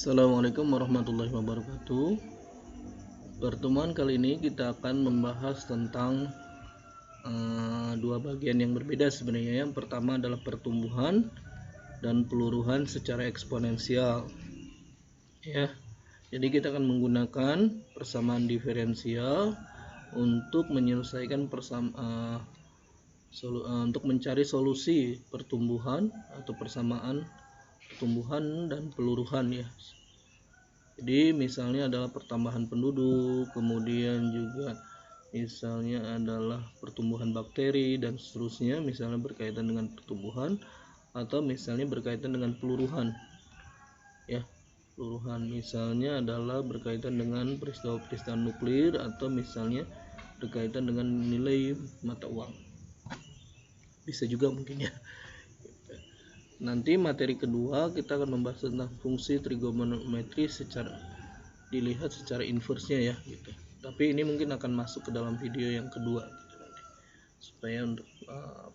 Assalamualaikum warahmatullahi wabarakatuh. Pertemuan kali ini kita akan membahas tentang dua bagian yang berbeda sebenarnya. Yang pertama adalah pertumbuhan dan peluruhan secara eksponensial. Ya, jadi kita akan menggunakan persamaan diferensial untuk menyelesaikan untuk mencari solusi pertumbuhan atau persamaan pertumbuhan dan peluruhan ya. Jadi misalnya adalah pertambahan penduduk, kemudian juga misalnya adalah pertumbuhan bakteri dan seterusnya, misalnya berkaitan dengan pertumbuhan atau misalnya berkaitan dengan peluruhan. Ya, peluruhan misalnya adalah berkaitan dengan peristiwa-peristiwa nuklir atau misalnya berkaitan dengan nilai mata uang. Bisa juga mungkin ya. Nanti materi kedua kita akan membahas tentang fungsi trigonometri dilihat secara inversnya ya gitu. Tapi ini mungkin akan masuk ke dalam video yang kedua gitu nanti. Supaya untuk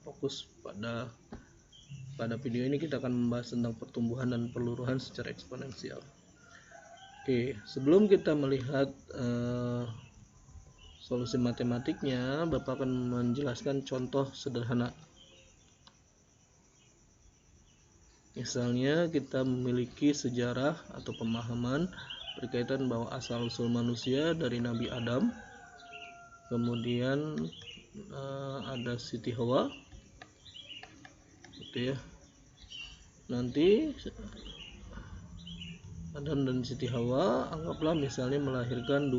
fokus pada video ini kita akan membahas tentang pertumbuhan dan peluruhan secara eksponensial. Oke, sebelum kita melihat solusi matematiknya, Bapak akan menjelaskan contoh sederhana. Misalnya kita memiliki sejarah atau pemahaman berkaitan bahwa asal-usul manusia dari Nabi Adam, kemudian ada Siti Hawa, gitu ya. Nanti Adam dan Siti Hawa anggaplah misalnya melahirkan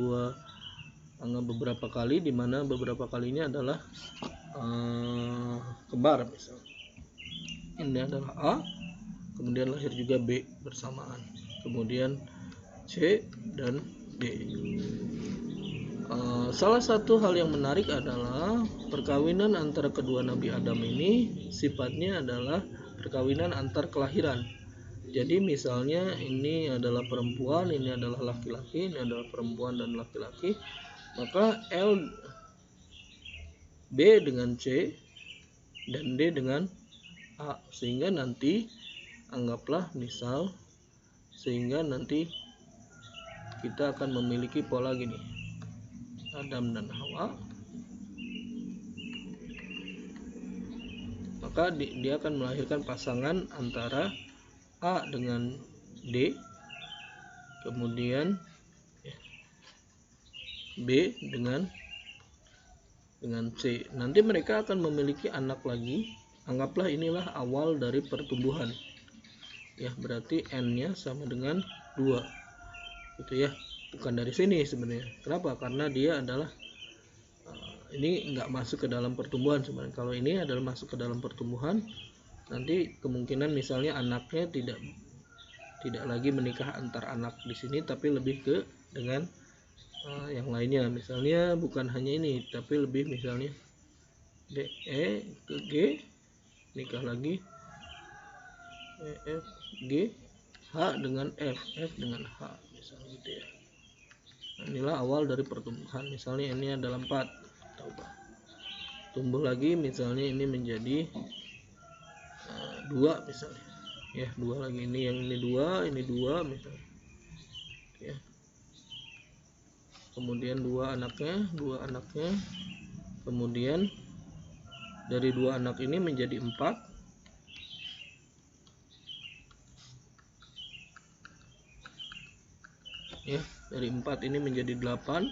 beberapa kali, di mana beberapa kalinya adalah kembar misalnya. Ini adalah A, kemudian lahir juga B bersamaan, kemudian C dan D. Salah satu hal yang menarik adalah perkawinan antara kedua Nabi Adam ini sifatnya adalah perkawinan antar kelahiran. Jadi misalnya ini adalah perempuan, ini adalah laki-laki, ini adalah perempuan dan laki-laki, maka B dengan C dan D dengan A, sehingga nanti anggaplah sehingga nanti kita akan memiliki pola gini, Adam dan Hawa, maka dia akan melahirkan pasangan antara A dengan D, kemudian B dengan C. Nanti mereka akan memiliki anak lagi. Anggaplah inilah awal dari pertumbuhan. Ya, berarti N-nya sama dengan 2. Gitu ya. Bukan dari sini sebenarnya. Kenapa? Karena dia adalah ini enggak masuk ke dalam pertumbuhan sebenarnya. Kalau ini adalah masuk ke dalam pertumbuhan, nanti kemungkinan misalnya anaknya tidak lagi menikah antar anak di sini, tapi lebih ke dengan yang lainnya. Misalnya bukan hanya ini, tapi lebih misalnya E ke G nikah lagi, F G, H dengan F dengan H, misalnya gitu ya. Nah, inilah awal dari pertumbuhan. Misalnya ini adalah 4, tumbuh lagi misalnya ini menjadi 2 misalnya ya, 2 lagi, ini yang ini 2 misalnya ya. Kemudian dua anaknya, kemudian dari 2 anak ini menjadi 4, ya, dari 4 ini menjadi 8,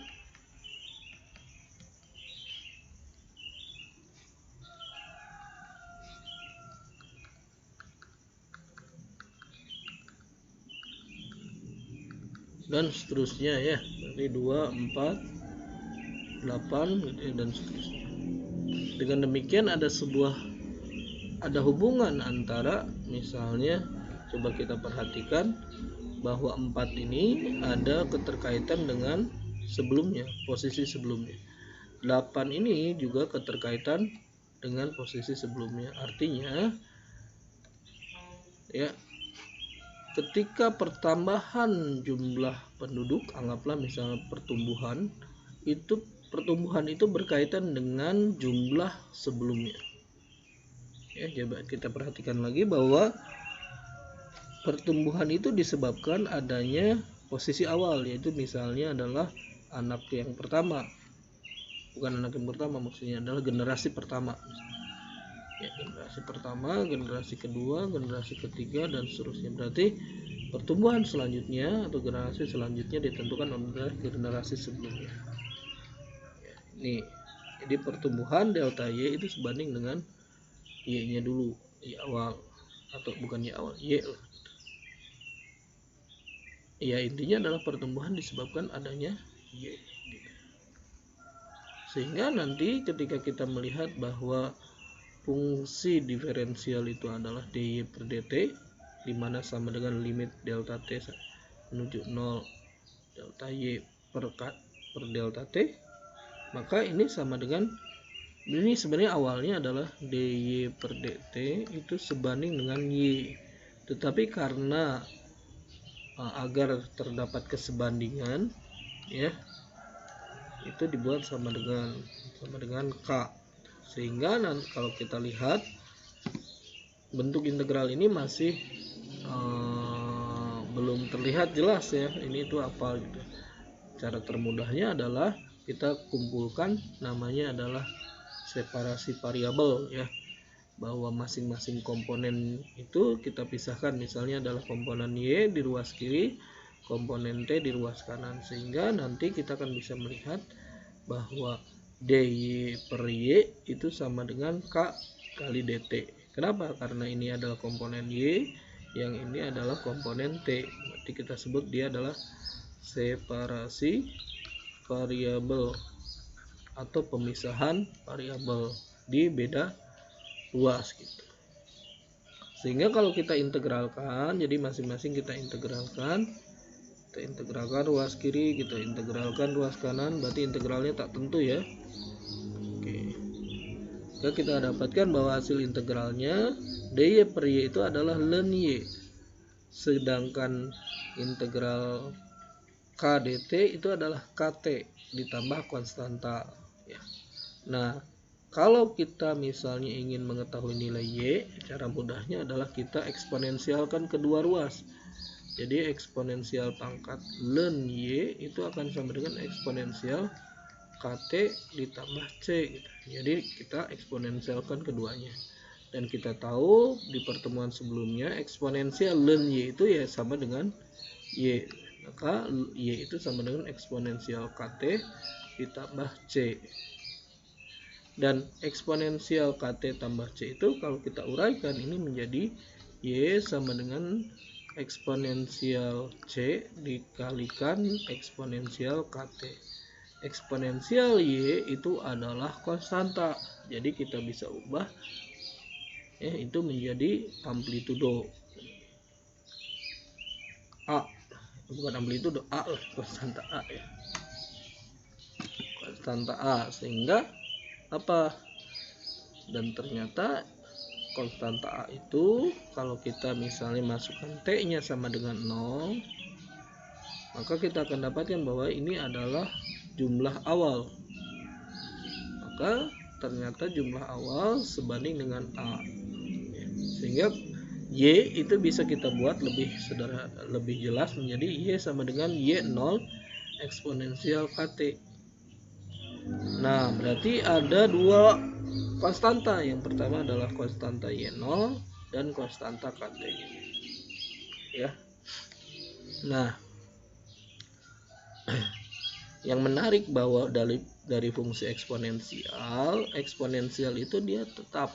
dan seterusnya ya, dari 2, 4, 8 gitu, dan seterusnya. Dengan demikian ada hubungan antara, misalnya coba kita perhatikan bahwa 4 ini ada keterkaitan dengan sebelumnya, posisi sebelumnya. 8 ini juga keterkaitan dengan posisi sebelumnya. Artinya ya, ketika pertambahan jumlah penduduk, anggaplah misalnya pertumbuhan itu berkaitan dengan jumlah sebelumnya. Ya, coba kita perhatikan lagi bahwa pertumbuhan itu disebabkan adanya posisi awal, yaitu misalnya adalah anak yang pertama, bukan anak yang pertama, maksudnya adalah generasi pertama ya, generasi pertama, generasi kedua, generasi ketiga, dan seterusnya. Berarti pertumbuhan selanjutnya atau generasi selanjutnya ditentukan oleh generasi sebelumnya ya, ini. Jadi pertumbuhan delta Y itu sebanding dengan Y nya dulu, Y awal, atau bukan Y awal, Y lah. Ya, intinya adalah pertumbuhan disebabkan adanya Y. Sehingga nanti ketika kita melihat bahwa fungsi diferensial itu adalah dy per dt, dimana sama dengan limit delta t menuju 0 delta y per delta t, maka ini sama dengan, ini sebenarnya awalnya adalah dy per dt itu sebanding dengan y, tetapi karena agar terdapat kesebandingan ya, itu dibuat sama dengan k, sehingga nanti kalau kita lihat bentuk integral ini masih belum terlihat jelas ya, ini itu apa gitu. Cara termudahnya adalah kita kumpulkan, namanya adalah separasi variabel ya, bahwa masing-masing komponen itu kita pisahkan, misalnya adalah komponen Y di ruas kiri, komponen T di ruas kanan, sehingga nanti kita akan bisa melihat bahwa dy per Y itu sama dengan K kali dt. Kenapa? Karena ini adalah komponen Y, yang ini adalah komponen T, berarti kita sebut dia adalah separasi variabel atau pemisahan variabel di beda ruas gitu. Sehingga kalau kita integralkan, jadi masing-masing kita integralkan ruas kiri, kita integralkan ruas kanan, berarti integralnya tak tentu ya. Oke. Maka kita dapatkan bahwa hasil integralnya dy per y itu adalah ln y, sedangkan integral k dt itu adalah kt ditambah konstanta ya. Nah, kalau kita misalnya ingin mengetahui nilai Y, cara mudahnya adalah kita eksponensialkan kedua ruas. Jadi eksponensial pangkat ln Y itu akan sama dengan eksponensial KT ditambah C gitu. Jadi kita eksponensialkan keduanya. Dan kita tahu di pertemuan sebelumnya eksponensial ln Y itu ya sama dengan Y. Maka Y itu sama dengan eksponensial KT ditambah C. Dan eksponensial KT tambah C itu kalau kita uraikan ini menjadi Y sama dengan eksponensial C dikalikan eksponensial KT. Eksponensial Y itu adalah konstanta, jadi kita bisa ubah itu menjadi amplitudo A, bukan amplitudo, A lah, konstanta A ya, konstanta A. Sehingga apa? Dan ternyata konstanta A itu kalau kita misalnya masukkan T nya sama dengan 0, maka kita akan dapatkan bahwa ini adalah jumlah awal. Maka ternyata jumlah awal sebanding dengan A, sehingga Y itu bisa kita buat lebih sederhana, lebih jelas menjadi Y sama dengan Y0 eksponensial KT. Nah, berarti ada dua konstanta. Yang pertama adalah konstanta Y0 dan konstanta KT ya. Nah, yang menarik bahwa dari fungsi eksponensial itu dia tetap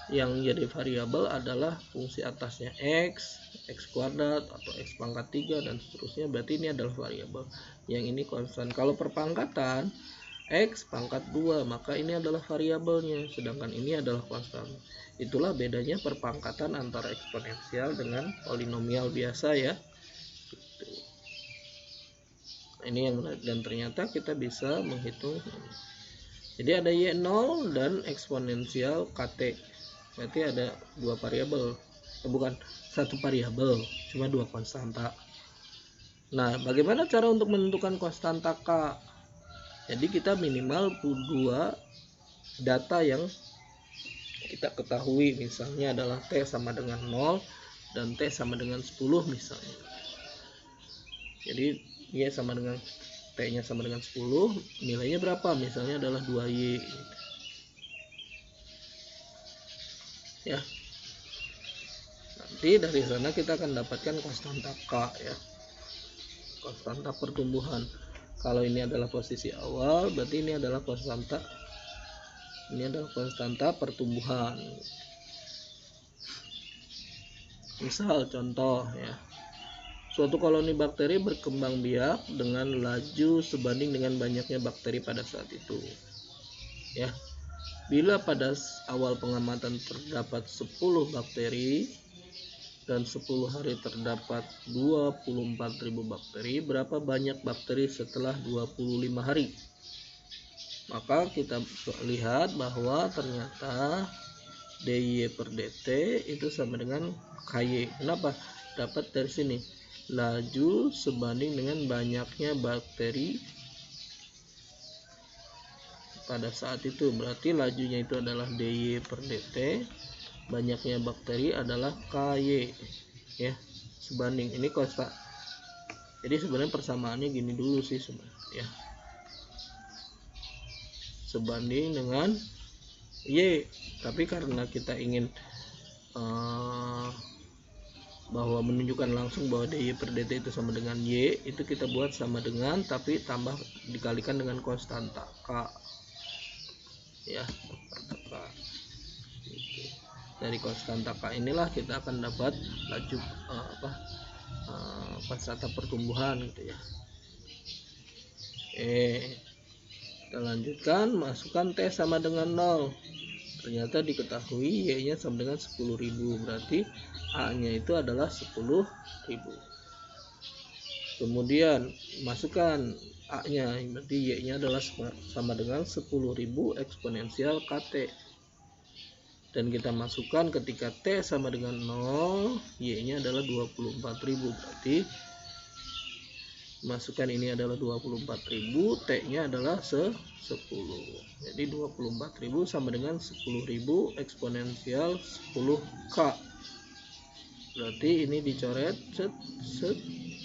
yang jadi variabel adalah fungsi atasnya x kuadrat atau x pangkat 3 dan seterusnya, berarti ini adalah variabel, yang ini konstan. Kalau perpangkatan x pangkat 2, maka ini adalah variabelnya, sedangkan ini adalah konstan. Itulah bedanya perpangkatan antara eksponensial dengan polinomial biasa ya. Ini yang menarik, dan ternyata kita bisa menghitung ini. Jadi ada Y0 dan eksponensial KT, berarti ada dua variabel, bukan satu variabel, cuma dua konstanta. Nah, bagaimana cara untuk menentukan konstanta K? Jadi kita minimal dua data yang kita ketahui, misalnya adalah T sama dengan 0 dan T sama dengan 10 misalnya. Jadi Y sama dengan T nya sama dengan 10, nilainya berapa? Misalnya adalah 2Y ya. Nanti dari sana kita akan dapatkan konstanta K ya, konstanta pertumbuhan. Kalau ini adalah posisi awal, berarti ini adalah konstanta pertumbuhan. Misal contoh ya, suatu koloni bakteri berkembang biak dengan laju sebanding dengan banyaknya bakteri pada saat itu ya. Bila pada awal pengamatan terdapat 10 bakteri dan 10 hari terdapat 24.000 bakteri, berapa banyak bakteri setelah 25 hari? Maka kita lihat bahwa ternyata DY per DT itu sama dengan KY. Kenapa? Dapat dari sini, laju sebanding dengan banyaknya bakteri pada saat itu, berarti lajunya itu adalah DY per DT, banyaknya bakteri adalah KY ya, sebanding ini konstan. Jadi sebenarnya persamaannya gini dulu sih sebenarnya ya, sebanding dengan Y, tapi karena kita ingin bahwa menunjukkan langsung bahwa DY per DT itu sama dengan Y, itu kita buat sama dengan tapi tambah dikalikan dengan konstanta K ya. Dari konstanta K inilah kita akan dapat laju konstanta pertumbuhan gitu ya. Kita lanjutkan, masukkan T sama dengan 0. Ternyata diketahui Y nya sama dengan 10.000, berarti A nya itu adalah 10.000. Kemudian masukkan A nya, berarti Y nya adalah sama dengan 10.000 eksponensial KT, dan kita masukkan ketika T sama dengan 0, Y nya adalah 24.000, berarti masukkan ini adalah 24.000, T nya adalah 10. Jadi 24.000 sama dengan 10.000 eksponensial 10K. Berarti ini dicoret,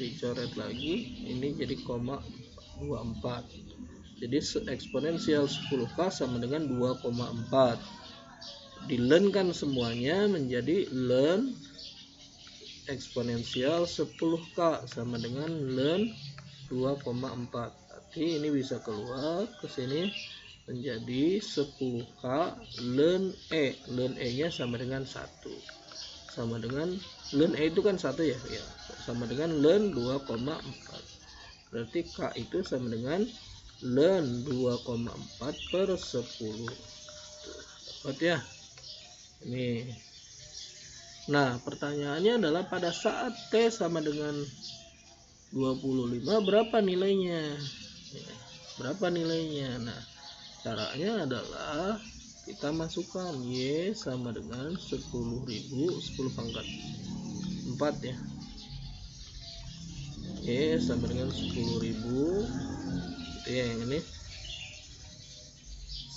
dicoret lagi, ini jadi 0,24. Jadi eksponensial 10K sama dengan 2,4. Dilenkan semuanya menjadi len eksponensial 10K sama dengan len 2,4. Berarti ini bisa keluar ke sini menjadi 10K len E. Len E nya sama dengan 1. Sama dengan len E itu kan 1 ya, sama dengan len 2,4. Berarti K itu sama dengan len 2,4 per 10. Dapat ya ini. Nah pertanyaannya adalah pada saat T sama dengan 25 berapa nilainya? Berapa nilainya? Nah caranya adalah kita masukkan Y sama dengan 10.000, 10 pangkat 4 ya. Y sama dengan 10.000 gitu ya, yang ini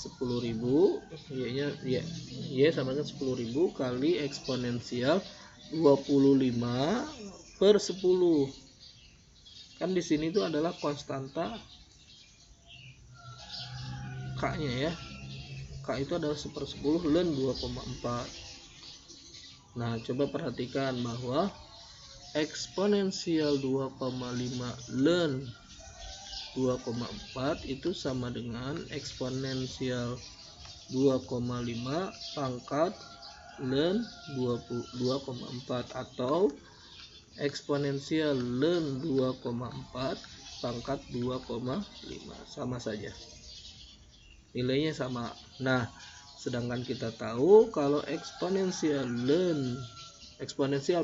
10.000, Y sama dengan 10.000 kali eksponensial 25 per 10. Kan di sini itu adalah konstanta K nya ya. K itu adalah 1/10 len 2,4. Nah coba perhatikan bahwa eksponensial 2,5 len 2,4 itu sama dengan eksponensial 2,5 pangkat len 2,4 atau eksponensial len 2,4 pangkat 2,5, sama saja nilainya sama. Nah sedangkan kita tahu kalau eksponensial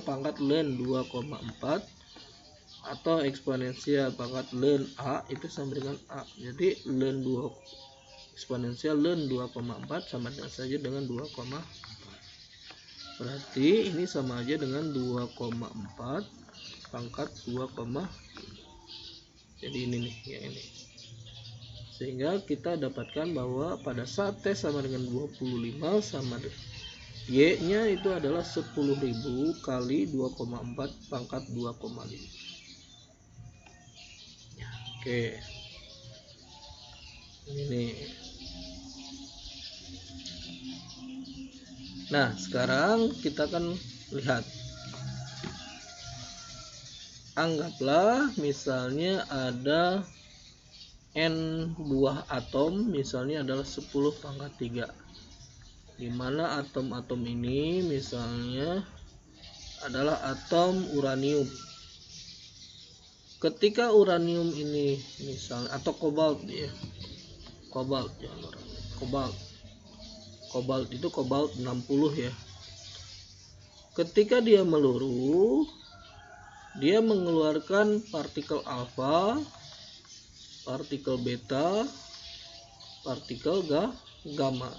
pangkat len 2,4 atau eksponensial pangkat len A itu sama dengan A. Jadi eksponensial len 2,4 sama saja dengan 2,4. Berarti ini sama aja dengan 2,4 pangkat 2,5. Jadi ini nih ya, ini. Sehingga kita dapatkan bahwa pada saat T sama dengan 25 sama Y-nya itu adalah 10.000 kali 2,4 pangkat 2,5. Oke. Ini. Nah, sekarang kita akan lihat. Anggaplah misalnya ada N buah atom, misalnya adalah 10 pangkat 3. Di mana atom-atom ini misalnya adalah atom uranium. Ketika uranium ini misalnya, atau kobalt ya, kobalt itu kobalt 60 ya. Ketika dia meluru, dia mengeluarkan partikel alfa, partikel beta, partikel gamma.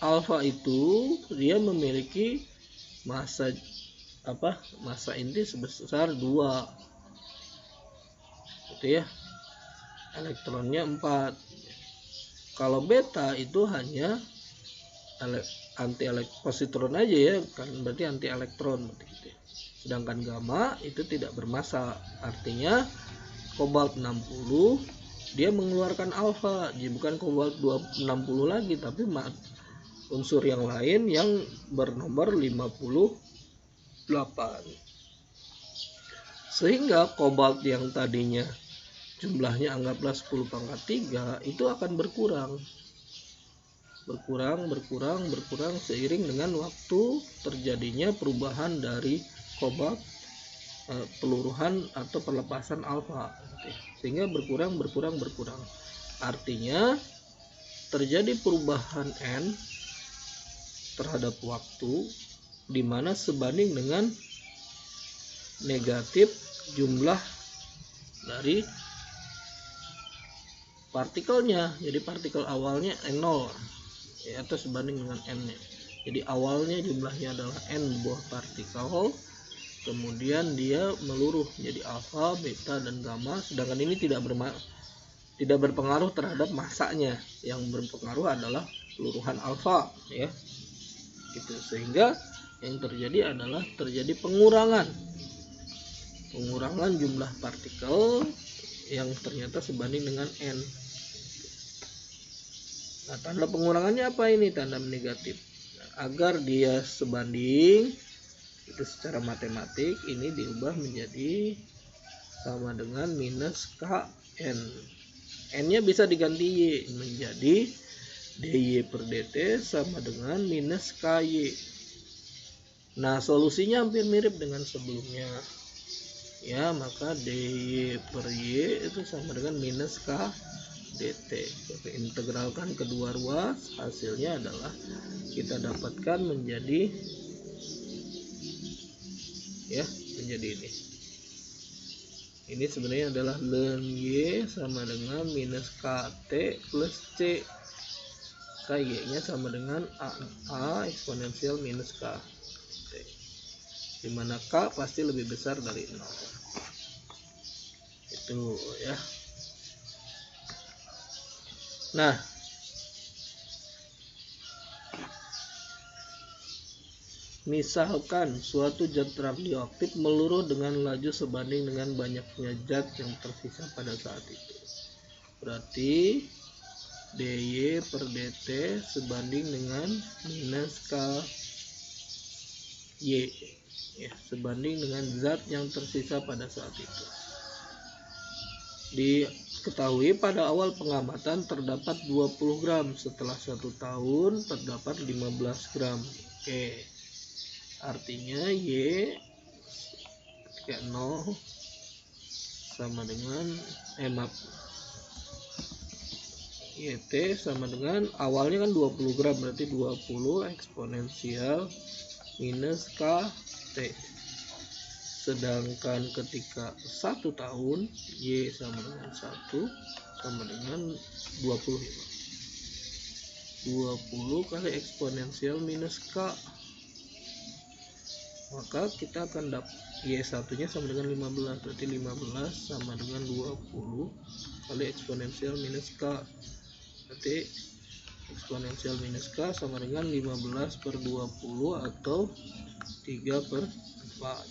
Alfa itu dia memiliki massa inti sebesar 2, gitu ya. Elektronnya 4. Kalau beta itu hanya positron aja ya, kan berarti anti elektron gitu. Sedangkan gamma itu tidak bermassa. Artinya kobalt 60 dia mengeluarkan alfa, jadi bukan kobalt 60 lagi, tapi unsur yang lain yang bernomor 58. Sehingga kobalt yang tadinya jumlahnya anggaplah 10 pangkat 3 itu akan berkurang seiring dengan waktu terjadinya perubahan dari kobalt, peluruhan atau perlepasan alfa, sehingga berkurang. Artinya terjadi perubahan N terhadap waktu, di mana sebanding dengan negatif jumlah dari partikelnya. Jadi partikel awalnya N0 ya, atau sebanding dengan N-nya. Jadi awalnya jumlahnya adalah N buah partikel, kemudian dia meluruh jadi alfa, beta, dan gamma. Sedangkan ini tidak berpengaruh terhadap massanya. Yang berpengaruh adalah peluruhan alfa ya. Gitu. Sehingga yang terjadi adalah terjadi pengurangan jumlah partikel yang ternyata sebanding dengan N. Nah, tanda pengurangannya apa ini? Tanda negatif. Nah, agar dia sebanding itu secara matematik, ini diubah menjadi sama dengan minus Kn. N-nya bisa diganti Y menjadi dy per dt sama dengan minus ky. Nah, solusinya hampir mirip dengan sebelumnya ya, maka dy per y itu sama dengan minus k dt. Integralkan kedua ruas, hasilnya adalah kita dapatkan menjadi ini sebenarnya adalah ln y sama dengan minus kt plus c. Ky nya sama dengan a eksponensial minus k, dimana k pasti lebih besar dari 0. Itu ya. Nah, misalkan suatu zat radioaktif meluruh dengan laju sebanding dengan banyaknya zat yang tersisa pada saat itu. Berarti dy per dt sebanding dengan minus ky ya, sebanding dengan zat yang tersisa pada saat itu. Diketahui pada awal pengamatan terdapat 20 gram, setelah 1 tahun terdapat 15 gram. Oke. Artinya Y ketika 0 sama dengan YT sama dengan awalnya kan 20 gram, berarti 20 eksponensial minus KT. Sedangkan ketika 1 tahun Y sama dengan 1 sama dengan 20 kali eksponensial minus K. Maka kita akan dapat Y1 nya sama dengan 15, berarti 15 sama dengan 20 kali eksponensial minus K. Berarti eksponensial minus K sama dengan 15/20 atau 3/4.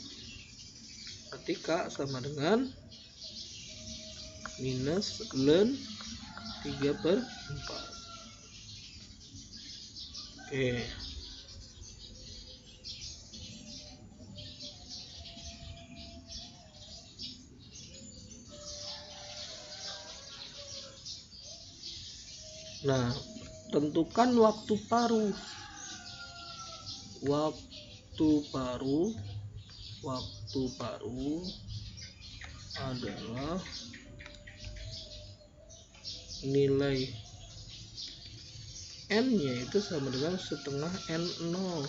Berarti K sama dengan minus ln 3/4. Oke. Nah, tentukan waktu paruh. Waktu paruh adalah nilai n-nya itu sama dengan setengah n0.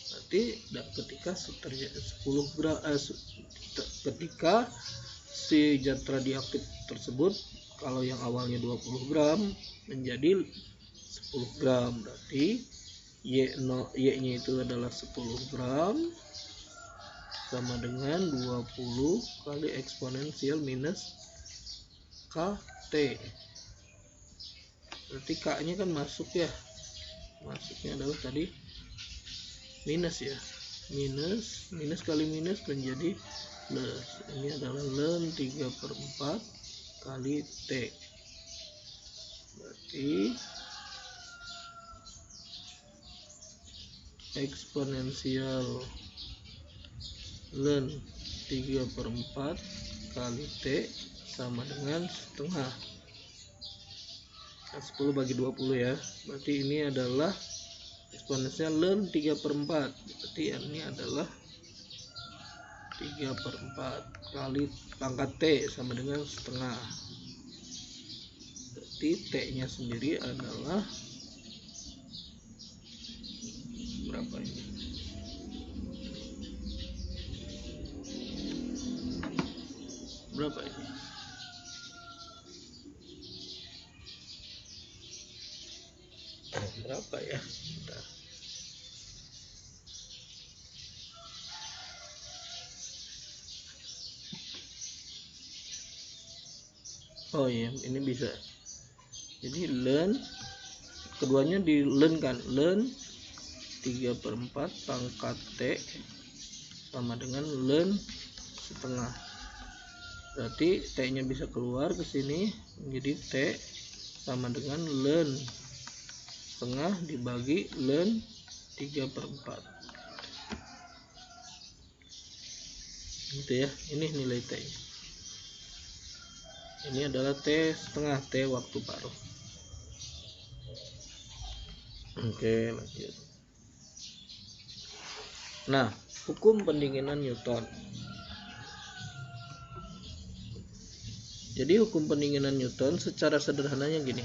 Berarti ketika 10 gram ketika si zat radioaktif tersebut, kalau yang awalnya 20 gram menjadi 10 gram, berarti Y-nya itu adalah 10 gram sama dengan 20 kali eksponensial minus KT. Berarti K-nya kan masuk ya. Masuknya adalah tadi minus ya. Minus kali minus menjadi plus. Ini adalah ln 3/4 kali T. Berarti eksponensial ln 3/4 kali T sama dengan setengah. 10 bagi 20 ya. Berarti ini adalah eksponensial ln 3/4. Berarti ini adalah 3/4 kali pangkat T sama dengan setengah. Berarti T-nya sendiri adalah berapa ini? Berapa ini? Berapa ya? Bentar. Oh iya, ini bisa. Jadi ln keduanya di ln kan, ln 3/4 pangkat T sama dengan ln setengah. Berarti T-nya bisa keluar ke sini menjadi T sama dengan ln setengah dibagi ln 3/4. Gitu ya. Ini nilai T-nya. Ini adalah T setengah, T waktu paruh. Oke, lanjut. Nah, hukum pendinginan Newton. Jadi hukum pendinginan Newton secara sederhananya gini.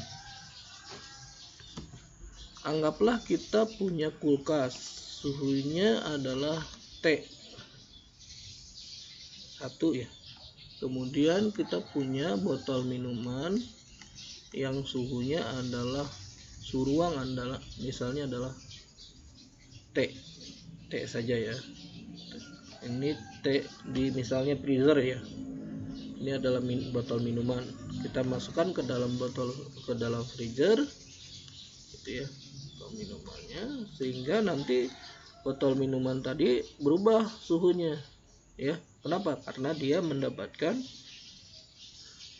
Anggaplah kita punya kulkas, suhunya adalah T 1 ya. Kemudian kita punya botol minuman yang suhunya adalah suhu ruang adalah misalnya adalah T saja ya. Ini T di misalnya freezer ya. Ini adalah botol minuman. Kita masukkan ke dalam freezer gitu ya. Botol minumannya sehingga nanti botol minuman tadi berubah suhunya ya. Kenapa? Karena dia mendapatkan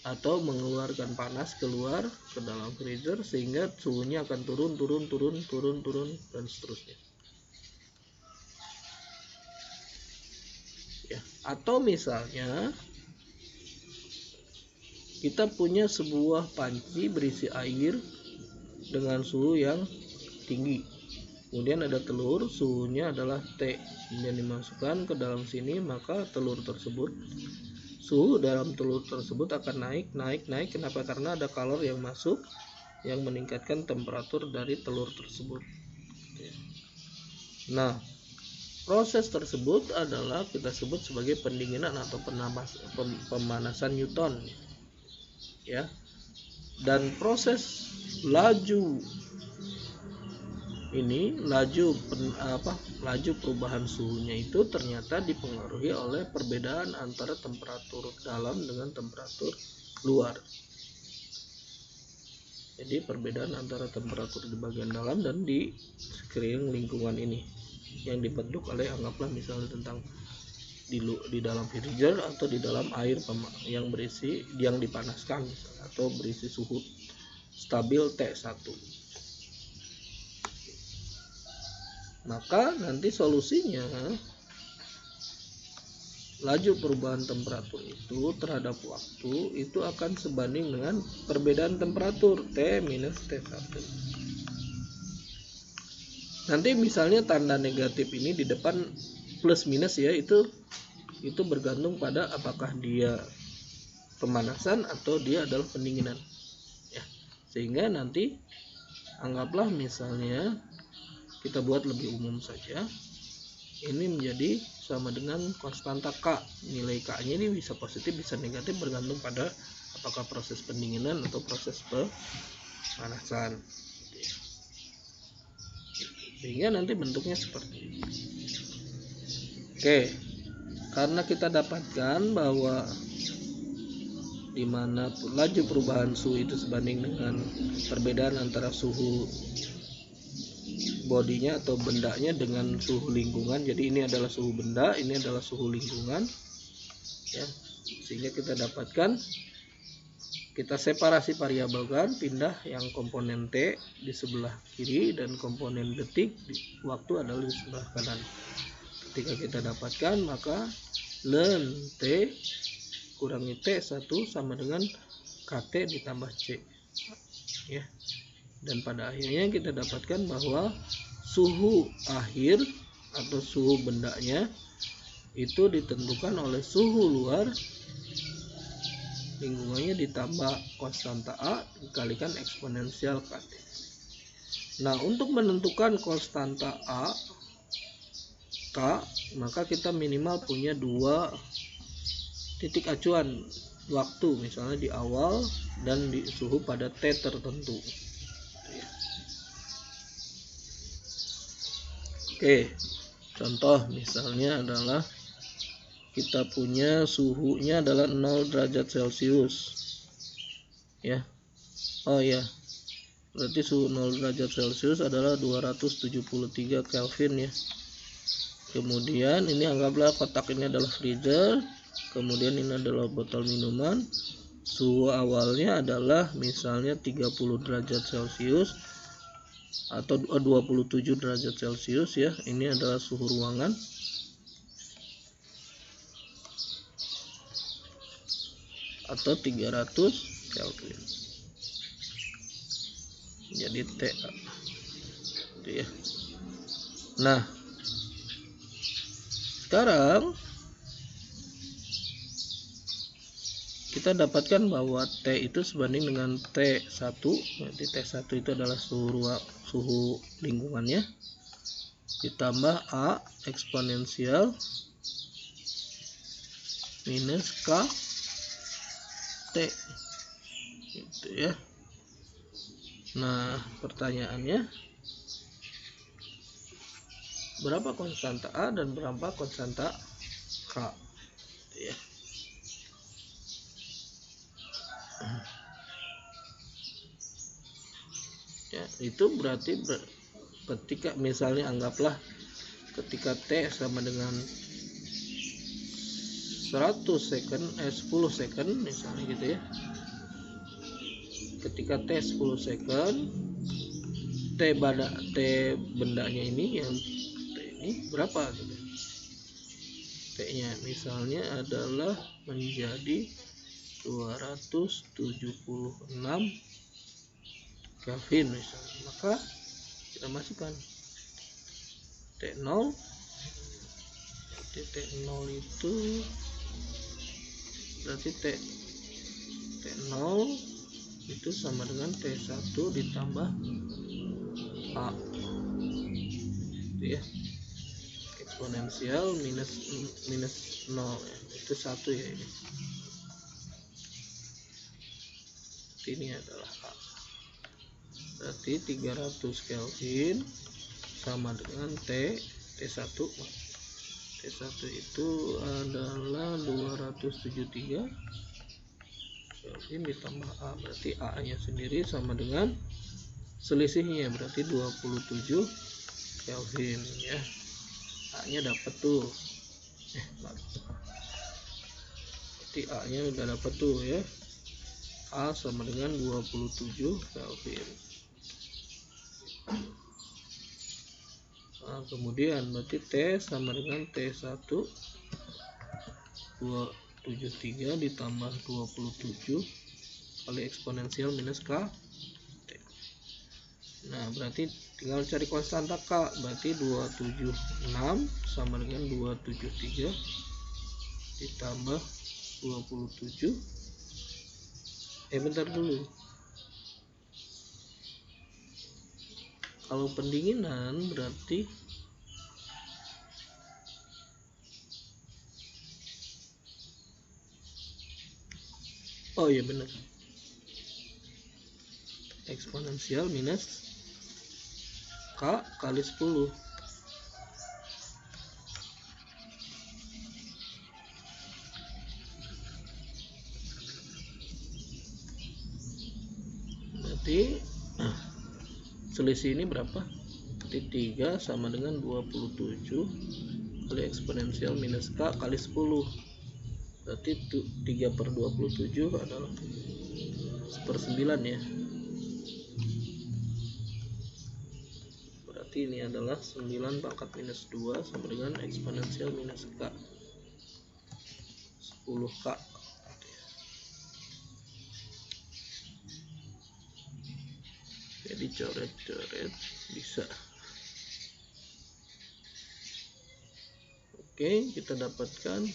atau mengeluarkan panas keluar ke dalam freezer sehingga suhunya akan turun dan seterusnya. Ya, atau misalnya kita punya sebuah panci berisi air dengan suhu yang tinggi. Kemudian ada telur, suhunya adalah T. Kemudian dimasukkan ke dalam sini, maka suhu dalam telur tersebut akan naik. Kenapa? Karena ada kalor yang masuk yang meningkatkan temperatur dari telur tersebut. Nah, proses tersebut adalah kita sebut sebagai pendinginan atau pemanasan Newton. Ya. Dan proses laju perubahan suhunya itu ternyata dipengaruhi oleh perbedaan antara temperatur dalam dengan temperatur luar. Jadi perbedaan antara temperatur di bagian dalam dan di sekeliling lingkungan ini yang dibentuk oleh, anggaplah misalnya tentang di dalam freezer atau di dalam air yang berisi, yang dipanaskan atau berisi suhu stabil T1. Maka nanti solusinya, laju perubahan temperatur itu terhadap waktu itu akan sebanding dengan perbedaan temperatur T minus T1. Nanti misalnya tanda negatif ini di depan plus minus ya, itu bergantung pada apakah dia pemanasan atau dia adalah pendinginan ya. Sehingga nanti anggaplah misalnya kita buat lebih umum saja, ini menjadi sama dengan konstanta K. Nilai K-nya ini bisa positif bisa negatif bergantung pada apakah proses pendinginan atau proses pemanasan. Sehingga nanti bentuknya seperti ini. Oke, karena kita dapatkan bahwa di mana laju perubahan suhu itu sebanding dengan perbedaan antara suhu bodinya atau bendanya dengan suhu lingkungan. Jadi ini adalah suhu benda, ini adalah suhu lingkungan ya. Sehingga kita dapatkan, kita separasi variabelkan, pindah yang komponen T di sebelah kiri dan komponen detik waktu adalah di sebelah kanan. Ketika kita dapatkan, maka ln T kurangi T1 sama dengan KT ditambah C ya. Dan pada akhirnya kita dapatkan bahwa suhu akhir atau suhu bendanya itu ditentukan oleh suhu luar lingkungannya ditambah konstanta A dikalikan eksponensial KT. Nah, untuk menentukan konstanta A K, maka kita minimal punya 2 titik acuan waktu, misalnya di awal dan di suhu pada T tertentu. Oke, contoh misalnya adalah kita punya suhunya adalah 0 derajat Celcius ya. Oh ya, berarti suhu 0 derajat Celcius adalah 273 Kelvin ya. Kemudian ini anggaplah kotak ini adalah freezer, kemudian ini adalah botol minuman. Suhu awalnya adalah misalnya 30 derajat Celcius atau 27 derajat Celcius ya. Ini adalah suhu ruangan. Atau 300 Kelvin. Jadi T gitu ya. Nah, sekarang kita dapatkan bahwa T itu sebanding dengan T1. Jadi T1 itu adalah suhu lingkungannya ditambah A eksponensial minus K T gitu ya. Nah, pertanyaannya, berapa konstanta A dan berapa konstanta K gitu ya. Ya, itu berarti ketika misalnya anggaplah ketika T sama dengan 10 second misalnya gitu ya. Ketika T 10 second, T bendanya ini yang T ini berapa gitu. T-nya misalnya adalah menjadi 276 Kelvin misalnya. Maka kita masukkan T0. T0 itu berarti T0 itu sama dengan T1 ditambah A itu ya, eksponensial minus 0 ya. Itu 1 ya ini. Ini adalah A. Berarti 300 Kelvin sama dengan T1. T1 itu adalah 273 Kelvin ditambah A, berarti A nya sendiri sama dengan selisihnya, berarti 27 Kelvin ya. A nya dapat tuh, berarti A nya udah dapat tuh ya, A sama dengan 27 Kelvin. Nah, kemudian berarti T sama dengan T1 273 ditambah 27 kali eksponensial minus K T. Nah, berarti tinggal cari konstanta K, berarti 276 sama dengan 273 ditambah 27. Bentar dulu. Kalau pendinginan berarti oh iya benar, eksponensial minus K kali 10. Berarti selisih ini berapa? Berarti 3 sama dengan 27 kali eksponensial minus K kali 10. Berarti 3 per 27 adalah 1/9 ya. Berarti ini adalah 9 pangkat minus 2 sama dengan eksponensial minus K 10K. Jadi coret-coret bisa. Oke, kita dapatkan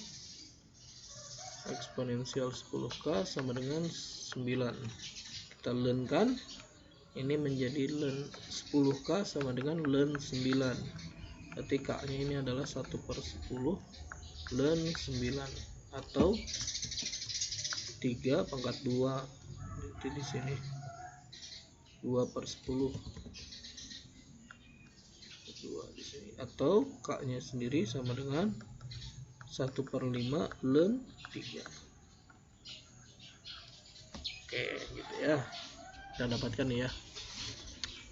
eksponensial 10K sama dengan 9. Kita lenkan, ini menjadi len 10K sama dengan len 9. Berarti K nya ini adalah 1/10 len 9 atau 3 pangkat 2. Jadi di sini 2/10 2 di sini, atau K nya sendiri sama dengan 1/5 len 3. Oke, gitu ya. Kita dapatkan ya.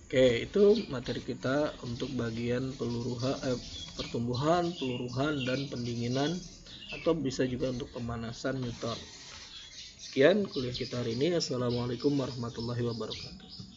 Oke, itu materi kita untuk bagian pertumbuhan, peluruhan, dan pendinginan, atau bisa juga untuk pemanasan Newton. Sekian kuliah kita hari ini. Assalamualaikum warahmatullahi wabarakatuh.